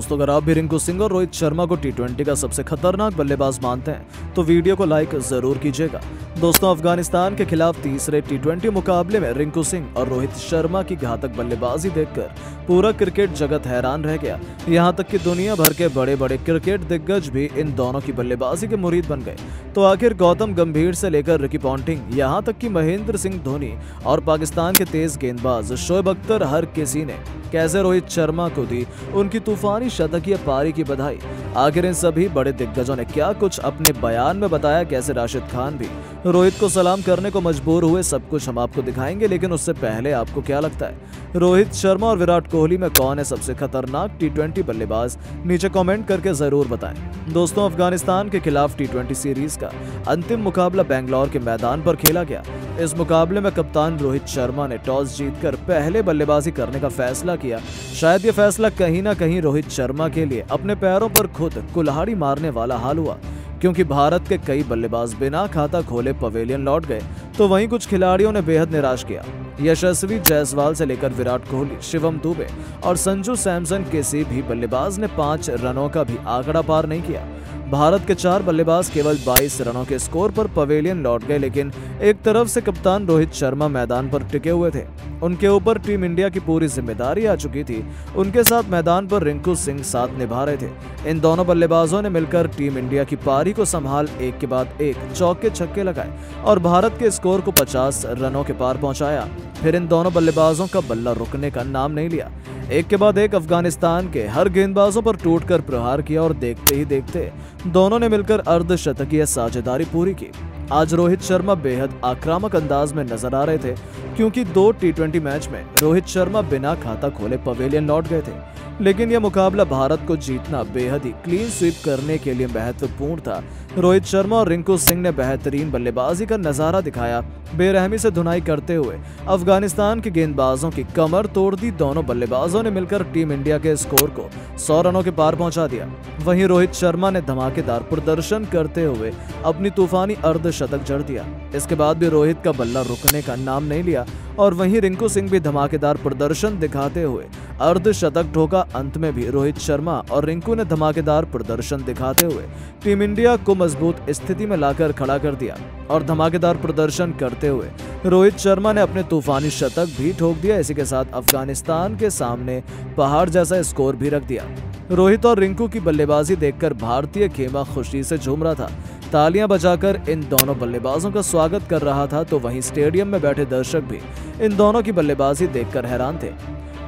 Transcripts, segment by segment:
दोस्तों, अगर आप भी रिंकू सिंह और रोहित शर्मा को टी20 का सबसे खतरनाक बल्लेबाज मानते हैं तो वीडियो को लाइक जरूर कीजिएगा। दोस्तों, अफगानिस्तान के खिलाफ तीसरे टी20 मुकाबले में रिंकू सिंह और रोहित शर्मा की घातक बल्लेबाजी देखकर पूरा क्रिकेट जगत हैरान रह गया। यहां तक कि दुनिया भर के बड़े बड़े क्रिकेट दिग्गज भी इन दोनों की बल्लेबाजी के मुरीद बन गए। तो आखिर गौतम गंभीर से लेकर रिकी पॉन्टिंग, यहां तक कि महेंद्र सिंह धोनी और पाकिस्तान के तेज गेंदबाज शोएब अख्तर, हर किसी ने कैसे रोहित शर्मा को दी उनकी तूफानी शतकीय पारी की बधाई। आखिर इन सभी बड़े दिग्गजों ने क्या कुछ अपने बयान में बताया, कैसे राशिद खान भी रोहित को सलाम करने को मजबूर हुए, सब कुछ हम आपको दिखाएंगे। लेकिन उससे पहले आपको क्या लगता है, रोहित शर्मा और विराट कोहली में कौन है सबसे खतरनाक टी20 बल्लेबाज? नीचे कमेंट करके जरूर बताएं। दोस्तों, अफगानिस्तान के खिलाफ टी20 सीरीज का अंतिम मुकाबला बेंगलौर के मैदान पर खेला गया। इस मुकाबले में कप्तान रोहित शर्मा ने टॉस जीतकर पहले बल्लेबाजी करने का फैसला किया। शायद ये फैसला कहीं ना कहीं रोहित शर्मा के लिए अपने पैरों पर खुद कुल्हाड़ी मारने वाला हाल हुआ, क्योंकि भारत के कई बल्लेबाज बिना खाता खोले पवेलियन लौट गए, तो वहीं कुछ खिलाड़ियों ने बेहद निराश किया। यशस्वी जायसवाल से लेकर विराट कोहली, शिवम दुबे और संजू सैमसन, किसी भी बल्लेबाज ने 5 रनों का भी आंकड़ा पार नहीं किया। भारत के 4 बल्लेबाज केवल 22 रनों के स्कोर पर पवेलियन लौट गए। लेकिन एक तरफ से कप्तान रोहित शर्मा मैदान पर टिके हुए थे, उनके ऊपर टीम इंडिया की पूरी जिम्मेदारी आ चुकी थी। उनके साथ मैदान पर रिंकू सिंह साथ निभा रहे थे। इन दोनों बल्लेबाजों ने मिलकर टीम इंडिया की पारी को संभाल एक के बाद एक चौके छक्के लगाए और भारत के स्कोर को 50 रनों के पार पहुंचाया। फिर इन दोनों बल्लेबाजों का बल्ला रुकने का नाम नहीं लिया। एक के बाद एक अफगानिस्तान के हर गेंदबाजों पर टूटकर प्रहार किया और देखते ही देखते दोनों ने मिलकर अर्धशतकीय साझेदारी पूरी की। आज रोहित शर्मा बेहद आक्रामक अंदाज में नजर आ रहे थे, क्योंकि 2 टी20 मैच में रोहित शर्मा बिना खाता खोले पवेलियन लौट गए थे। लेकिन यह मुकाबला भारत को जीतना बेहद ही क्लीन स्वीप करने के लिए महत्वपूर्ण था। रोहित शर्मा और रिंकू सिंह ने बेहतरीन बल्लेबाजी का नजारा दिखाया, बेरहमी से धुनाई करते हुए अफगानिस्तान के गेंदबाजों की कमर तोड़ दी। दोनों बल्लेबाजों ने मिलकर टीम इंडिया के स्कोर को 100 रनों के पार पहुंचा दिया। वहीं रोहित शर्मा ने धमाकेदार प्रदर्शन करते हुए अपनी तूफानी अर्धशतक जड़ दिया। इसके बाद भी रोहित का बल्ला रुकने का नाम नहीं लिया और वहीं रिंकू सिंह भी धमाकेदार प्रदर्शन दिखाते हुए अर्धशतक ठोका। अंत में भी रोहित शर्मा और रिंकू ने धमाकेदार प्रदर्शन दिखाते हुए टीम इंडिया को मजबूत स्थिति में लाकर खड़ा कर दिया और धमाकेदार प्रदर्शन करते हुए रोहित शर्मा ने अपने तूफानी शतक भी ठोक दिया। इसी के साथ अफगानिस्तान के सामने पहाड़ जैसा स्कोर भी रख दिया। रोहित और रिंकू की बल्लेबाजी देखकर भारतीय खेमा खुशी से झूम रहा था, तालियां बजाकर इन दोनों बल्लेबाजों का स्वागत कर रहा था। तो वहीं स्टेडियम में बैठे दर्शक भी इन दोनों की बल्लेबाजी देखकर हैरान थे।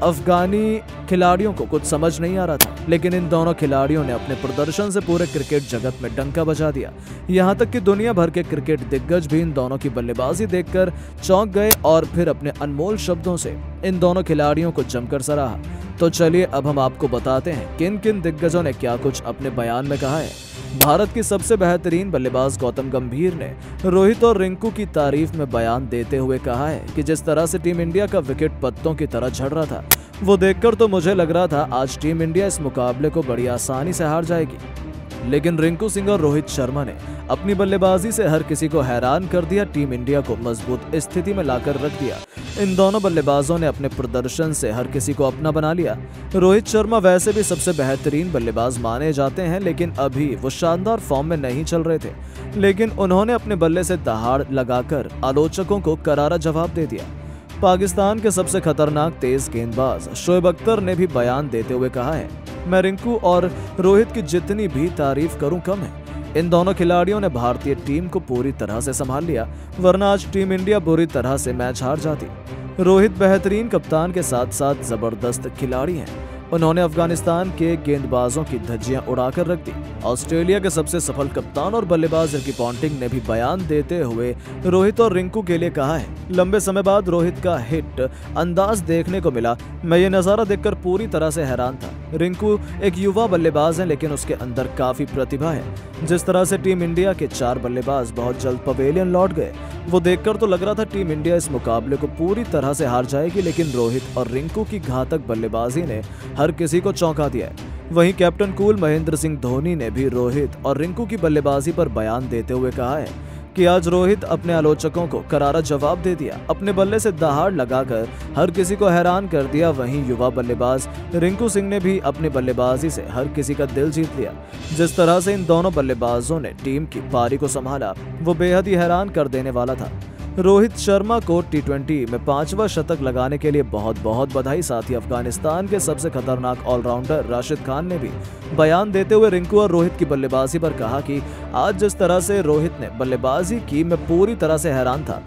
अफगानी खिलाड़ियों को कुछ समझ नहीं आ रहा था, लेकिन इन दोनों खिलाड़ियों ने अपने प्रदर्शन से पूरे क्रिकेट जगत में डंका बजा दिया। यहां तक कि दुनिया भर के क्रिकेट दिग्गज भी इन दोनों की बल्लेबाजी देखकर चौंक गए और फिर अपने अनमोल शब्दों से इन दोनों खिलाड़ियों को जमकर सराहा। तो चलिए अब हम आपको बताते हैं किन किन दिग्गजों ने क्या कुछ अपने बयान में कहा है। भारत की सबसे बेहतरीन बल्लेबाज गौतम गंभीर ने रोहित और रिंकू की तारीफ में बयान देते हुए कहा है कि जिस तरह से टीम इंडिया का विकेट पत्तों की तरह झड़ रहा था, वो देखकर तो मुझे लग रहा था आज टीम इंडिया इस मुकाबले को बड़ी आसानी से हार जाएगी। लेकिन रिंकू सिंह और रोहित शर्मा ने अपनी बल्लेबाजी से हर किसी को हैरान कर दिया, टीम इंडिया को मजबूत स्थिति में लाकर रख दिया। इन दोनों बल्लेबाजों ने अपने प्रदर्शन से हर किसी को अपना बना लिया। रोहित शर्मा वैसे भी सबसे बेहतरीन बल्लेबाज माने जाते हैं, लेकिन अभी वो शानदार फॉर्म में नहीं चल रहे थे। लेकिन उन्होंने अपने बल्ले से दहाड़ लगाकर आलोचकों को करारा जवाब दे दिया। पाकिस्तान के सबसे खतरनाक तेज गेंदबाज शोएब अख्तर ने भी बयान देते हुए कहा है, मैं रिंकू और रोहित की जितनी भी तारीफ करूं कम है। इन दोनों खिलाड़ियों ने भारतीय टीम को पूरी तरह से संभाल लिया, वरना आज टीम इंडिया बुरी तरह से मैच हार जाती। रोहित बेहतरीन कप्तान के साथ साथ जबरदस्त खिलाड़ी हैं। उन्होंने अफगानिस्तान के गेंदबाजों की धज्जियां उड़ाकर रख दी। ऑस्ट्रेलिया के सबसे सफल कप्तान और बल्लेबाज रिकी पॉन्टिंग ने भी बयान देते हुए रोहित और रिंकू के लिए कहा है, लंबे समय बाद रोहित का हिट अंदाज देखने को मिला। मैं ये नज़ारा देखकर पूरी तरह से हैरान था। रिंकू एक युवा बल्लेबाज है, लेकिन उसके अंदर काफी प्रतिभा है। जिस तरह से टीम इंडिया के 4 बल्लेबाज बहुत जल्द पवेलियन लौट गए, वो देखकर तो लग रहा था टीम इंडिया इस मुकाबले को पूरी तरह से हार जाएगी। लेकिन रोहित और रिंकू की घातक बल्लेबाजी ने हर किसी को चौंका दिया है। वहीं कैप्टन कूल महेंद्र सिंह धोनी ने भी रोहित और रिंकू की बल्लेबाजी पर बयान देते हुए कहा है, कि आज रोहित अपने आलोचकों को करारा जवाब दे दिया। अपने बल्ले से दहाड़ लगाकर हर किसी को हैरान कर दिया। वहीं युवा बल्लेबाज रिंकू सिंह ने भी अपनी बल्लेबाजी से हर किसी का दिल जीत लिया। जिस तरह से इन दोनों बल्लेबाजों ने टीम की पारी को संभाला वो बेहद ही हैरान कर देने वाला था। रोहित शर्मा को टी20 में 5वां शतक लगाने के लिए बहुत बहुत बधाई। साथ ही अफगानिस्तान के सबसे खतरनाक ऑलराउंडर राशिद खान ने भी बयान देते हुए रिंकू और रोहित की बल्लेबाजी पर कहा कि आज जिस तरह से रोहित ने बल्लेबाजी की मैं पूरी तरह से हैरान था।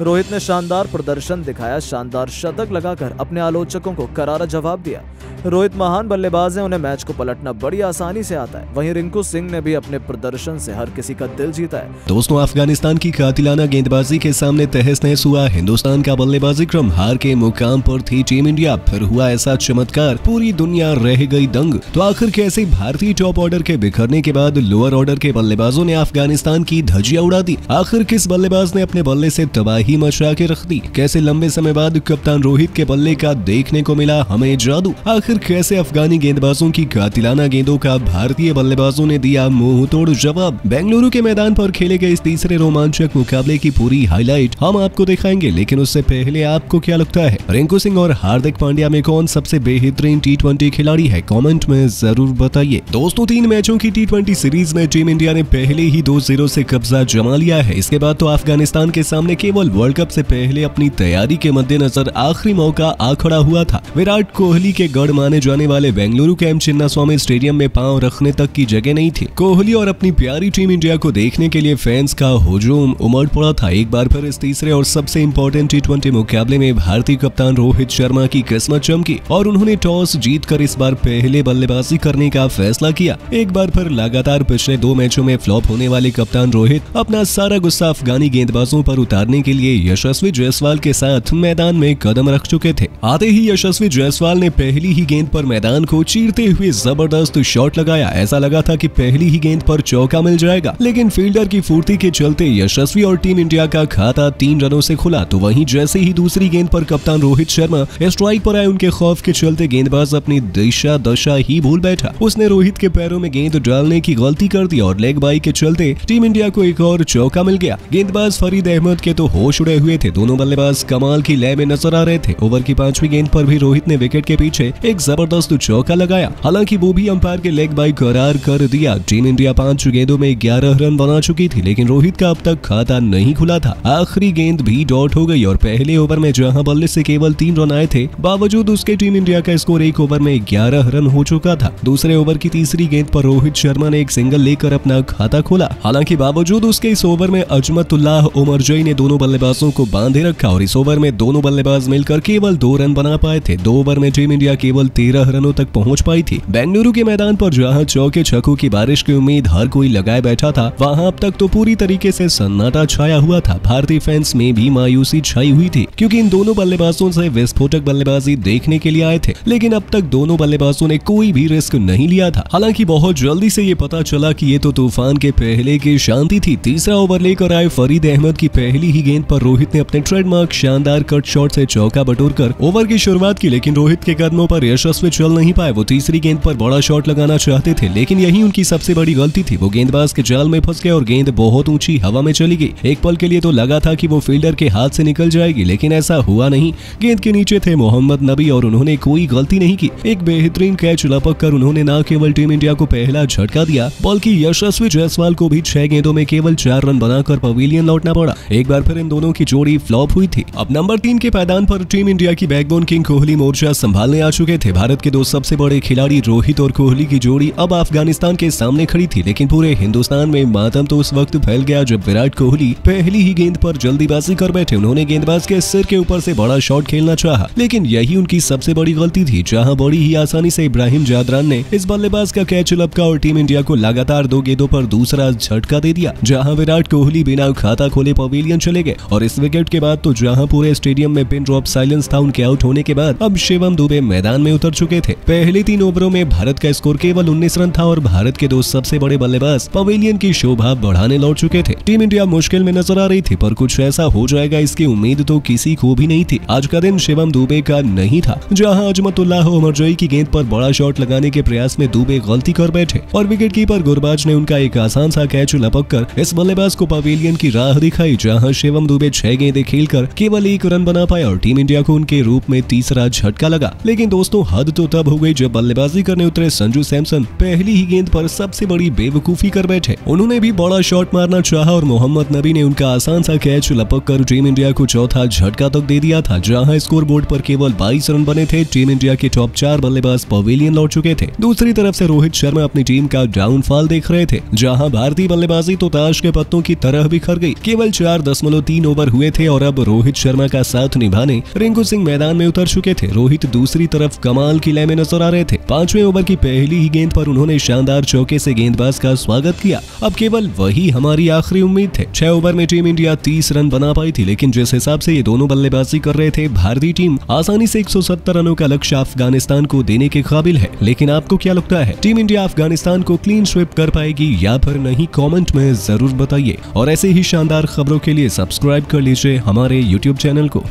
रोहित ने शानदार प्रदर्शन दिखाया, शानदार शतक लगाकर अपने आलोचकों को करारा जवाब दिया। रोहित महान बल्लेबाज हैं, उन्हें मैच को पलटना बड़ी आसानी से आता है। वहीं रिंकू सिंह ने भी अपने प्रदर्शन से हर किसी का दिल जीता है। दोस्तों, अफगानिस्तान की कातिलाना गेंदबाजी के सामने तहस नहस हुआ हिंदुस्तान का बल्लेबाजी क्रम। हार के मुकाम पर थी टीम इंडिया, फिर हुआ ऐसा चमत्कार पूरी दुनिया रह गई दंग। तो आखिर कैसे भारतीय टॉप ऑर्डर के बिखरने के बाद लोअर ऑर्डर के बल्लेबाजों ने अफगानिस्तान की धज्जियां उड़ा दी? आखिर किस बल्लेबाज ने अपने बल्ले से तबाही मचा के रख दी? कैसे लंबे समय बाद कप्तान रोहित के बल्ले का देखने को मिला हमें जादू? आखिर कैसे अफगानी गेंदबाजों की कातिलाना गेंदों का भारतीय बल्लेबाजों ने दिया मुंह तोड़ जवाब? बेंगलुरु के मैदान पर खेले गए इस तीसरे रोमांचक मुकाबले की पूरी हाईलाइट हम आपको दिखाएंगे, लेकिन उससे पहले आपको क्या लगता है, रिंकू सिंह और हार्दिक पांड्या में कौन सबसे बेहतरीन टी20 खिलाड़ी है? कमेंट में जरूर बताइए। दोस्तों, 3 मैचों की टी20 सीरीज में टीम इंडिया ने पहले ही 2-0 से कब्जा जमा लिया है। इसके बाद तो अफगानिस्तान के सामने केवल वर्ल्ड कप से पहले अपनी तैयारी के मद्देनजर आखिरी मौका आ खड़ा हुआ था। विराट कोहली के गढ़ माने जाने वाले बेंगलुरु के एम चिन्नास्वामी स्टेडियम में पांव रखने तक की जगह नहीं थी। कोहली और अपनी प्यारी टीम इंडिया को देखने के लिए फैंस का हुजूम उमड़ पड़ा था। एक बार फिर इस तीसरे और सबसे इंपॉर्टेंट टी20 मुकाबले में भारतीय कप्तान रोहित शर्मा की किस्मत चमकी और उन्होंने टॉस जीतकर इस बार पहले बल्लेबाजी करने का फैसला किया। एक बार फिर लगातार पिछले 2 मैचों में फ्लॉप होने वाले कप्तान रोहित अपना सारा गुस्सा अफगानी गेंदबाजों पर उतारने के लिए यशस्वी जायसवाल के साथ मैदान में कदम रख चुके थे। आते ही यशस्वी जायसवाल ने पहली ही गेंद पर मैदान को चीरते हुए जबरदस्त शॉट लगाया। ऐसा लगा था कि पहली ही गेंद पर चौका मिल जाएगा, लेकिन फील्डर की फुर्ती के चलते यशस्वी और टीम इंडिया का खाता 3 रनों से खुला। तो वहीं जैसे ही दूसरी गेंद पर कप्तान रोहित शर्मा स्ट्राइक पर आए, उनके खौफ के चलते गेंदबाज अपनी दशा ही भूल बैठा। उसने रोहित के पैरों में गेंद डालने की गलती कर दी और लेग बाई के चलते टीम इंडिया को एक और चौका मिल गया। गेंदबाज फरीद अहमद के तो होश उड़े हुए थे। दोनों बल्लेबाज कमाल की लय में नजर आ रहे थे। ओवर की 5वीं गेंद पर भी रोहित ने विकेट के पीछे एक जबरदस्त चौका लगाया। हालांकि वो भी अंपायर के लेग बाई करार कर दिया। टीम इंडिया 5 गेंदों में 11 रन बना चुकी थी, लेकिन रोहित का अब तक खाता नहीं खुला था। आखिरी गेंद भी डॉट हो गई और पहले ओवर में जहां बल्ले से केवल 3 रन आए थे, बावजूद उसके टीम इंडिया का स्कोर 1 ओवर में 11 रन हो चुका था। दूसरे ओवर की तीसरी गेंद पर रोहित शर्मा ने एक सिंगल लेकर अपना खाता खोला। हालांकि बावजूद उसके इस ओवर में अजमतुल्लाह उमरजई ने दोनों बल्लेबाजों को बांधे रखा और इस ओवर में दोनों बल्लेबाज मिलकर केवल 2 रन बना पाए थे। 2 ओवर में टीम इंडिया केवल 13 रनों तक पहुंच पाई थी। बेंगलुरु के मैदान पर जहां चौके छक्कों की बारिश की उम्मीद हर कोई लगाए बैठा था, वहां अब तक तो पूरी तरीके से सन्नाटा छाया हुआ था। भारतीय फैंस में भी मायूसी छाई हुई थी, क्योंकि इन दोनों बल्लेबाजों से विस्फोटक बल्लेबाजी देखने के लिए आए थे, लेकिन अब तक दोनों बल्लेबाजों ने कोई भी रिस्क नहीं लिया था। हालांकि बहुत जल्दी से ये पता चला कि ये तो तूफान के पहले की शांति थी। तीसरा ओवर लेकर आए फरीद अहमद की पहली ही गेंद पर रोहित ने अपने ट्रेडमार्क शानदार कट शॉट से चौका बटोरकर ओवर की शुरुआत की, लेकिन रोहित के कदमों पर यशस्वी चल नहीं पाए। वो तीसरी गेंद पर बड़ा शॉट लगाना चाहते थे, लेकिन यही उनकी सबसे बड़ी गलती थी। वो गेंदबाज के जाल में फंस गए और गेंद बहुत ऊंची हवा में चली गई। एक पल के लिए तो लगा था कि वो फील्डर के हाथ से निकल जाएगी, लेकिन ऐसा हुआ नहीं। गेंद के नीचे थे मोहम्मद नबी और उन्होंने कोई गलती नहीं की। एक बेहतरीन कैच लपक कर उन्होंने न केवल टीम इंडिया को पहला झटका दिया, बल्कि यशस्वी जायसवाल को भी 6 गेंदों में केवल 4 रन बनाकर पवेलियन लौटना पड़ा। एक बार फिर इन दोनों की जोड़ी फ्लॉप हुई थी। अब नंबर 3 के पायदान पर टीम इंडिया की बैकबोन किंग कोहली मोर्चा संभालने आ चुके थे। भारत के 2 सबसे बड़े खिलाड़ी रोहित और कोहली की जोड़ी अब अफगानिस्तान के सामने खड़ी थी, लेकिन पूरे हिंदुस्तान में मातम तो उस वक्त फैल गया जब विराट कोहली पहली ही गेंद पर जल्दीबाजी कर बैठे। उन्होंने गेंदबाज के सिर के ऊपर से बड़ा शॉट खेलना चाहा, लेकिन यही उनकी सबसे बड़ी गलती थी। जहां बड़ी ही आसानी से इब्राहिम जादरान ने इस बल्लेबाज का कैच लपका और टीम इंडिया को लगातार 2 गेंदों पर दूसरा झटका दे दिया। जहां विराट कोहली बिना खाता खोले पवेलियन चले गए और इस विकेट के बाद तो जहां पूरे स्टेडियम में पिन ड्रॉप साइलेंस था उनके आउट होने के बाद, अब शिवम दुबे मैदान में उतर चुके थे। पहले 3 ओवरों में भारत का स्कोर केवल 19 रन था और भारत के 2 सबसे बड़े बल्लेबाज पवेलियन की शोभा बढ़ाने लौट चुके थे। टीम इंडिया मुश्किल में नजर आ रही थी, पर कुछ ऐसा हो जाएगा इसकी उम्मीद तो किसी को भी नहीं थी। आज का दिन शिवम दुबे का नहीं था, जहां अजमतुल्लाह उमरजोई की गेंद पर बड़ा शॉट लगाने के प्रयास में दुबे गलती कर बैठे और विकेट कीपर गुरबाज ने उनका एक आसान सा कैच लपककर इस बल्लेबाज को पवेलियन की राह दिखाई, जहां शिवम दुबे 6 गेंदें खेलकर केवल 1 रन बना पाया और टीम इंडिया को उनके रूप में तीसरा झटका लगा। लेकिन दोस्तों, हद तो तब हो गई जब बल्लेबाजी करने उतरे संजू सैमसन पहली ही गेंद पर सबसे बड़ी बेवकूफी कर बैठे। उन्होंने भी बड़ा शॉट मारना चाहा और मोहम्मद नबी ने उनका आसान सा कैच लपककर टीम इंडिया को चौथा झटका तक दे दिया था, जहां स्कोर बोर्ड पर केवल 22 रन बने थे। टीम इंडिया के टॉप 4 बल्लेबाज पवेलियन लौट चुके थे। दूसरी तरफ से रोहित शर्मा अपनी टीम का डाउनफॉल देख रहे थे, जहां भारतीय बल्लेबाजी तो ताश के पत्तों की तरह बिखर गई। केवल 4.3 ओवर हुए थे और अब रोहित शर्मा का साथ निभाने रिंकू सिंह मैदान में उतर चुके थे। रोहित दूसरी तरफ कमाल की लय में नजर आ रहे थे। 5वें ओवर की पहली ही गेंद पर उन्होंने शानदार चौके से गेंदबाज का स्वागत किया। अब केवल वही हमारी आखिरी उम्मीद थे। 6 ओवर में टीम इंडिया 30 रन बना पाई थी, लेकिन जिस हिसाब से ये दोनों बल्लेबाजी कर रहे थे, भारतीय टीम आसानी से 170 रनों का लक्ष्य अफगानिस्तान को देने के काबिल है। लेकिन आपको क्या लगता है, टीम इंडिया अफगानिस्तान को क्लीन स्वीप कर पाएगी या फिर नहीं? कमेंट में जरूर बताइए और ऐसे ही शानदार खबरों के लिए सब्सक्राइब कर लीजिए हमारे YouTube चैनल को।